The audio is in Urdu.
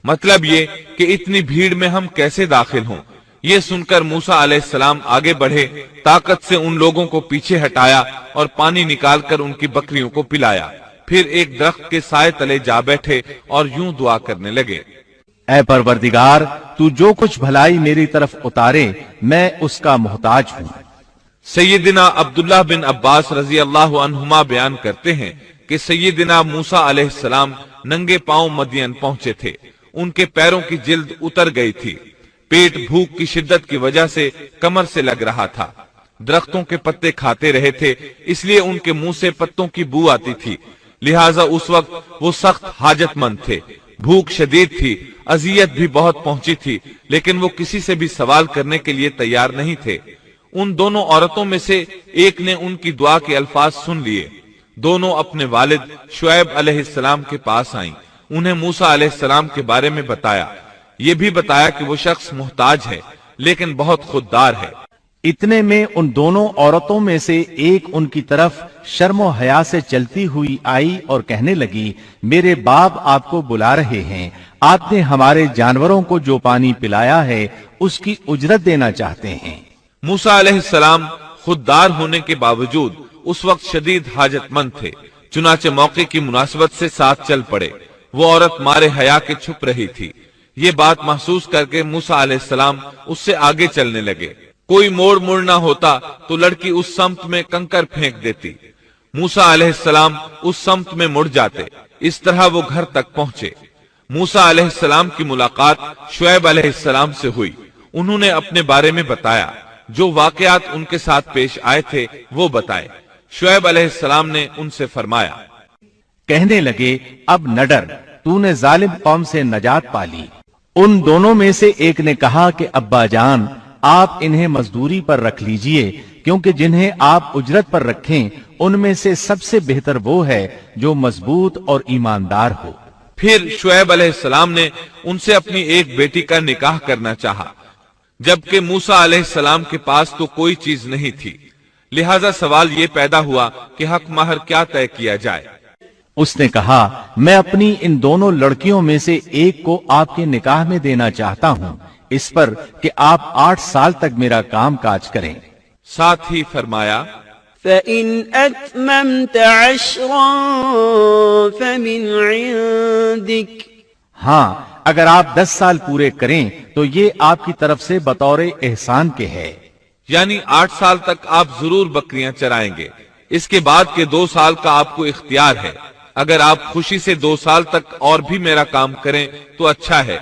مطلب یہ کہ اتنی بھیڑ میں ہم کیسے داخل ہوں۔ یہ سن کر موسیٰ علیہ السلام آگے بڑھے، طاقت سے ان لوگوں کو پیچھے ہٹایا اور پانی نکال کر ان کی بکریوں کو پلایا، پھر ایک درخت کے سائے تلے جا بیٹھے اور یوں دعا کرنے لگے، اے پروردگار، تو جو کچھ بھلائی میری طرف اتارے میں اس کا محتاج ہوں۔ سیدنا عبداللہ بن عباس رضی اللہ عنہما بیان کرتے ہیں کہ سیدنا موسیٰ علیہ السلام ننگے پاؤں مدین پہنچے تھے، ان کے پیروں کی جلد اتر گئی تھی، پیٹ بھوک کی شدت کی وجہ سے کمر سے لگ رہا تھا، درختوں کے پتے کھاتے رہے تھے، اس لیے ان کے منہ سے پتوں کی بو آتی تھی، لہٰذا اس وقت وہ سخت حاجت مند تھے، بھوک شدید تھی، اذیت بھی بہت پہنچی تھی، لیکن وہ کسی سے بھی سوال کرنے کے لیے تیار نہیں تھے۔ ان دونوں عورتوں میں سے ایک نے ان کی دعا کے الفاظ سن لیے، دونوں اپنے والد شعیب علیہ السلام کے پاس آئیں، انہیں موسیٰ علیہ السلام کے بارے میں بتایا، یہ بھی بتایا کہ وہ شخص محتاج ہے لیکن بہت خوددار ہے۔ اتنے میں ان دونوں عورتوں میں سے ایک ان کی طرف شرم و حیا سے چلتی ہوئی آئی اور کہنے لگی، میرے باپ آپ کو بلا رہے ہیں، آپ نے ہمارے جانوروں کو جو پانی پلایا ہے اس کی اجرت دینا چاہتے ہیں۔ موسیٰ علیہ السلام خوددار ہونے کے باوجود اس وقت شدید حاجت مند تھے، چنانچہ موقع کی مناسبت سے ساتھ چل پڑے۔ وہ عورت مارے حیا کے چھپ رہی تھی، یہ بات محسوس کر کے موسیٰ علیہ السلام اس سے آگے چلنے لگے، کوئی موڑ نہ ہوتا تو لڑکی اس سمت میں کنکر پھینک دیتی، موسیٰ علیہ السلام اس سمت میں مڑ جاتے، اس طرح وہ گھر تک پہنچے۔ موسیٰ علیہ السلام کی ملاقات شعیب علیہ السلام سے ہوئی، انہوں نے اپنے بارے میں بتایا، جو واقعات ان کے ساتھ پیش آئے تھے وہ بتائے۔ شعیب علیہ السلام نے ان سے فرمایا، کہنے لگے، اب نہ ڈر، تو نے ظالم قوم سے نجات پالی۔ ان دونوں میں سے ایک نے کہا کہ ابا جان، آپ انہیں مزدوری پر رکھ لیجئے، کیونکہ جنہیں آپ اجرت پر رکھیں ان میں سے سب سے بہتر وہ ہے جو مضبوط اور ایماندار ہو۔ پھر شعیب علیہ السلام نے ان سے اپنی ایک بیٹی کا نکاح کرنا چاہا، جبکہ موسیٰ علیہ السلام کے پاس تو کوئی چیز نہیں تھی، لہذا سوال یہ پیدا ہوا کہ حق مہر کیا طے کیا جائے۔ اس نے کہا، میں اپنی ان دونوں لڑکیوں میں سے ایک کو آپ کے نکاح میں دینا چاہتا ہوں، اس پر کہ آپ 8 سال تک میرا کام کاج کریں۔ ساتھ ہی فرمایا، فَإِنْ أَتْمَمْتَ عَشْرًا فَمِنْ عِنْدِكَ، ہاں اگر آپ 10 سال پورے کریں تو یہ آپ کی طرف سے بطور احسان کے ہے۔ یعنی 8 سال تک آپ ضرور بکریاں چرائیں گے، اس کے بعد کے 2 سال کا آپ کو اختیار ہے، اگر آپ خوشی سے 2 سال تک اور بھی میرا کام کریں تو اچھا ہے،